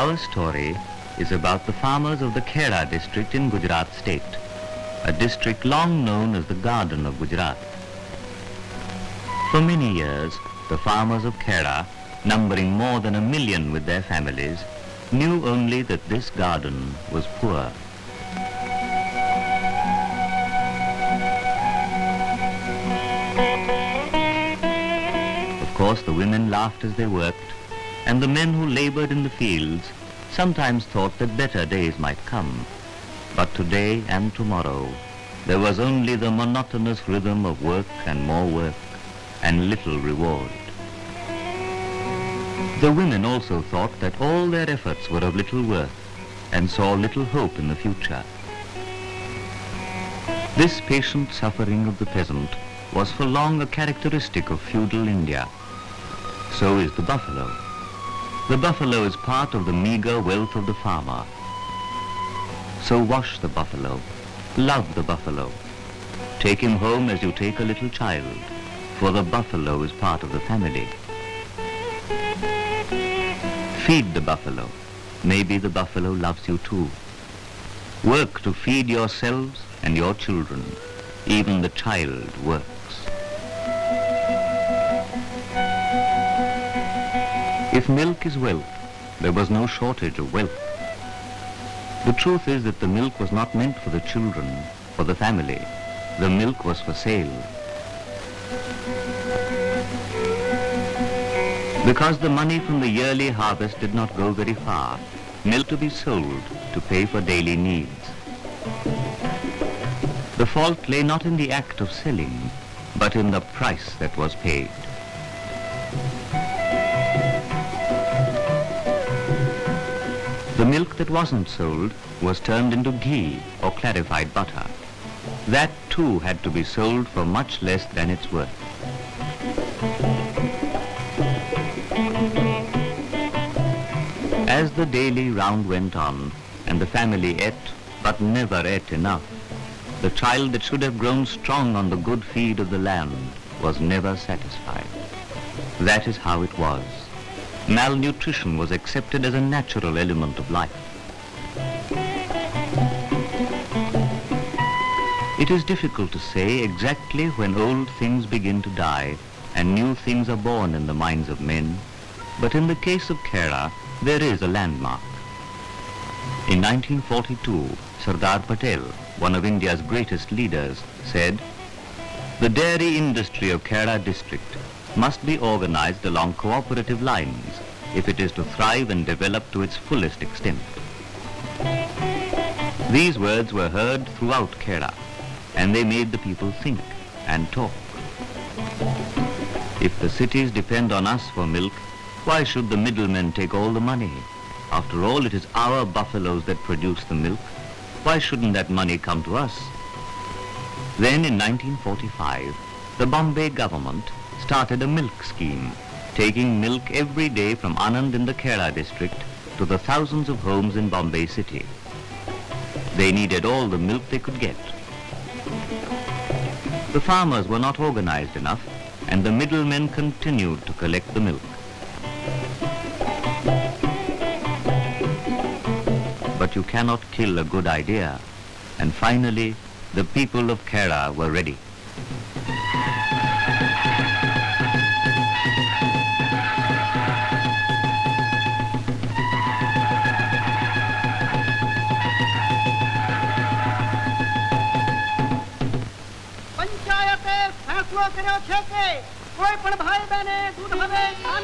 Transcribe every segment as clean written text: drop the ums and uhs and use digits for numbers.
Our story is about the farmers of the Khera district in Gujarat state, a district long known as the Garden of Gujarat. For many years, the farmers of Khera, numbering more than 1 million with their families, knew only that this garden was poor. Of course, the women laughed as they worked, and the men who labored in the fields sometimes thought that better days might come. But today and tomorrow, there was only the monotonous rhythm of work and more work, and little reward. The women also thought that all their efforts were of little worth, and saw little hope in the future. This patient suffering of the peasant was for long a characteristic of feudal India. So is the buffalo. The buffalo is part of the meager wealth of the farmer. So wash the buffalo, love the buffalo. Take him home as you take a little child, for the buffalo is part of the family. Feed the buffalo. Maybe the buffalo loves you too. Work to feed yourselves and your children. Even the child works. If milk is wealth, there was no shortage of wealth. The truth is that the milk was not meant for the children, for the family. The milk was for sale. Because the money from the yearly harvest did not go very far, milk to be sold to pay for daily needs. The fault lay not in the act of selling, but in the price that was paid. The milk that wasn't sold was turned into ghee or clarified butter. That too had to be sold for much less than its worth. As the daily round went on, and the family ate, but never ate enough, the child that should have grown strong on the good feed of the land was never satisfied. That is how it was. Malnutrition was accepted as a natural element of life. It is difficult to say exactly when old things begin to die and new things are born in the minds of men, but in the case of Khera, there is a landmark. In 1942, Sardar Patel, one of India's greatest leaders, said, "The dairy industry of Khera district must be organized along cooperative lines if it is to thrive and develop to its fullest extent." These words were heard throughout Khera, and they made the people think and talk. If the cities depend on us for milk, why should the middlemen take all the money? After all, it is our buffaloes that produce the milk. Why shouldn't that money come to us? Then in 1945, the Bombay government started a milk scheme, taking milk every day from Anand in the Khera district to the thousands of homes in Bombay city. They needed all the milk they could get. The farmers were not organized enough, and the middlemen continued to collect the milk. But you cannot kill a good idea, and finally, the people of Khera were ready.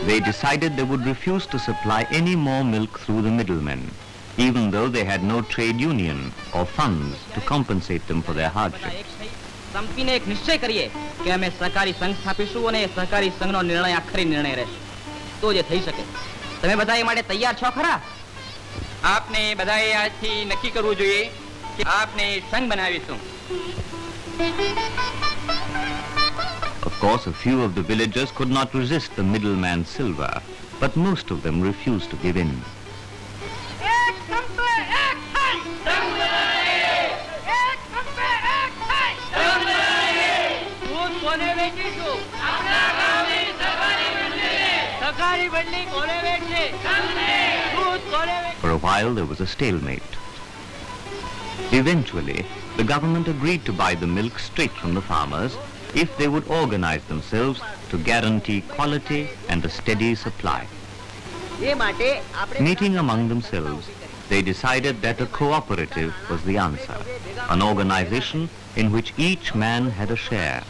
They decided they would refuse to supply any more milk through the middlemen, even though they had no trade union or funds to compensate them for their hardships. સંપીને એક નિશ્ચય કરીએ કે અમે સહકારી સંઘ સ્થાપીશું અને એ સહકારી સંઘનો નિર્ણય આખરી નિર્ણય રહેશે તો જે થઈ શકે. તમે બધા એ માટે તૈયાર છો ખરા? આપને બધાએ આજથી નક્કી કરવું જોઈએ કે આપને સંઘ બનાવીશું. Of course, a few of the villagers could not resist the middleman's silver, but most of them refused to give in. For a while there was a stalemate. Eventually, the government agreed to buy the milk straight from the farmers if they would organize themselves to guarantee quality and a steady supply. Meeting among themselves, they decided that a cooperative was the answer, an organization in which each man had a share,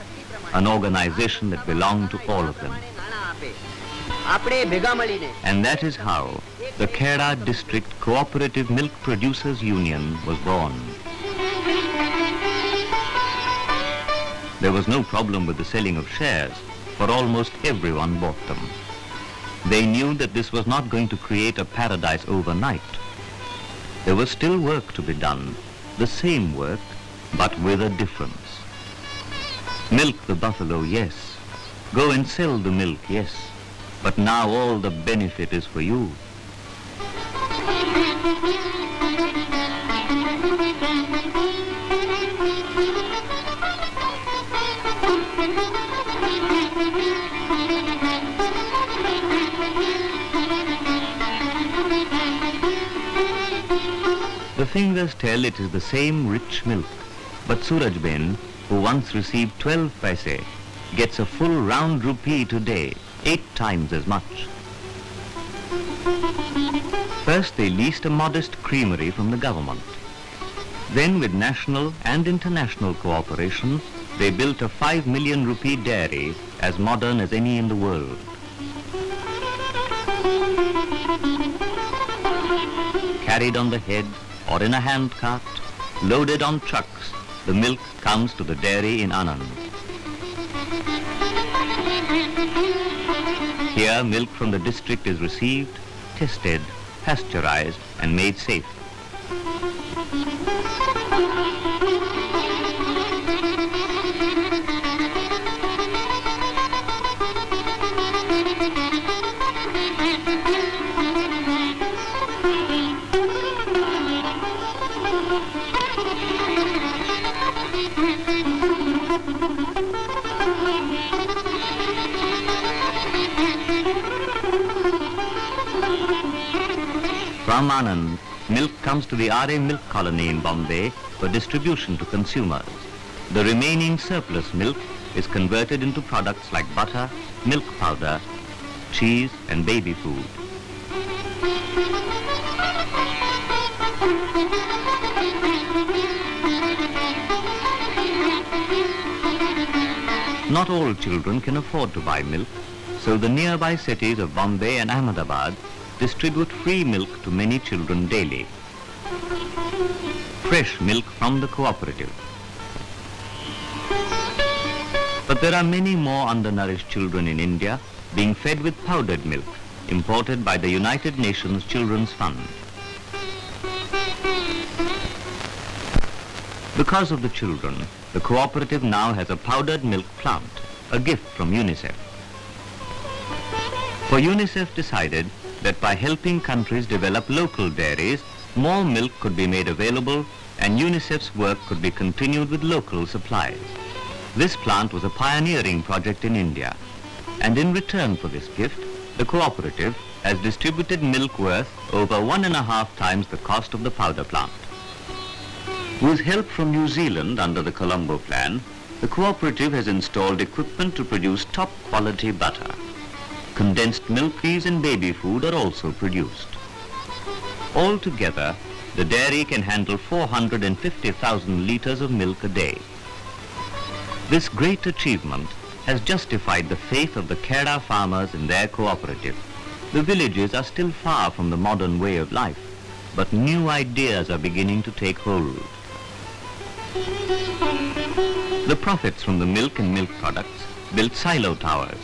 an organization that belonged to all of them. And that is how the Khera District Cooperative Milk Producers Union was born. There was no problem with the selling of shares, for almost everyone bought them. They knew that this was not going to create a paradise overnight. There was still work to be done, the same work, but with a difference. Milk the buffalo, yes. Go and sell the milk, yes. But now all the benefit is for you. The fingers tell it is the same rich milk, but Surajben, who once received 12 paise, gets a full round rupee today, 8 times as much. First they leased a modest creamery from the government. Then with national and international cooperation, they built a 5 million rupee dairy as modern as any in the world. Carried on the head or in a handcart, loaded on trucks, the milk comes to the dairy in Anand. Here, milk from the district is received, tested, pasteurized, and made safe. From Anand, milk comes to the RA Milk Colony in Bombay for distribution to consumers. The remaining surplus milk is converted into products like butter, milk powder, cheese, and baby food. Not all children can afford to buy milk, so the nearby cities of Bombay and Ahmedabad distribute free milk to many children daily. Fresh milk from the cooperative. But there are many more undernourished children in India being fed with powdered milk imported by the United Nations Children's Fund. Because of the children, the cooperative now has a powdered milk plant, a gift from UNICEF. For UNICEF decided that by helping countries develop local dairies, more milk could be made available and UNICEF's work could be continued with local supplies. This plant was a pioneering project in India, and in return for this gift, the cooperative has distributed milk worth over 1.5 times the cost of the powder plant. With help from New Zealand under the Colombo Plan, the cooperative has installed equipment to produce top quality butter. Condensed milk, cheese and baby food are also produced. Altogether, the dairy can handle 450,000 litres of milk a day. This great achievement has justified the faith of the Khera farmers in their cooperative. The villages are still far from the modern way of life, but new ideas are beginning to take hold. The profits from the milk and milk products built silo towers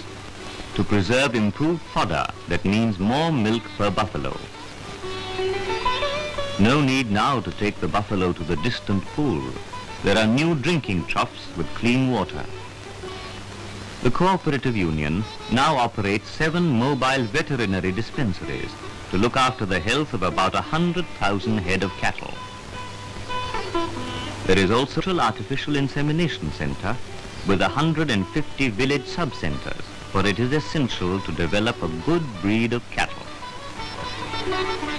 to preserve improved fodder that means more milk per buffalo. No need now to take the buffalo to the distant pool. There are new drinking troughs with clean water. The cooperative union now operates 7 mobile veterinary dispensaries to look after the health of about 100,000 head of cattle. There is also an artificial insemination center with 150 village sub-centers for it is essential to develop a good breed of cattle.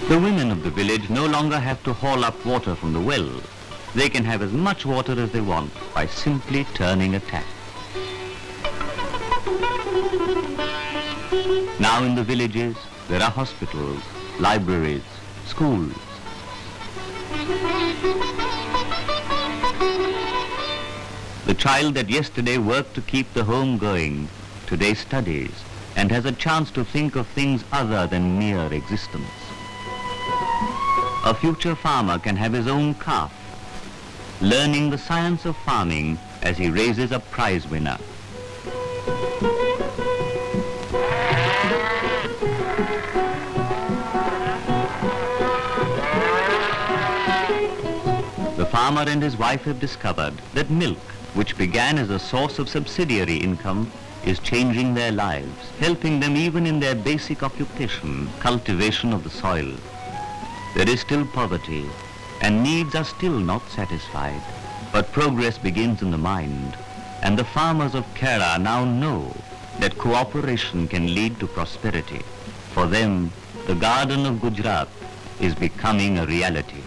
The women of the village no longer have to haul up water from the well. They can have as much water as they want by simply turning a tap. Now in the villages, there are hospitals, libraries, schools. The child that yesterday worked to keep the home going, today studies and has a chance to think of things other than mere existence. A future farmer can have his own calf, learning the science of farming as he raises a prize winner. The farmer and his wife have discovered that milk, which began as a source of subsidiary income, is changing their lives, helping them even in their basic occupation, cultivation of the soil. There is still poverty, and needs are still not satisfied, but progress begins in the mind, and the farmers of Kerala now know that cooperation can lead to prosperity. For them, the garden of Gujarat is becoming a reality.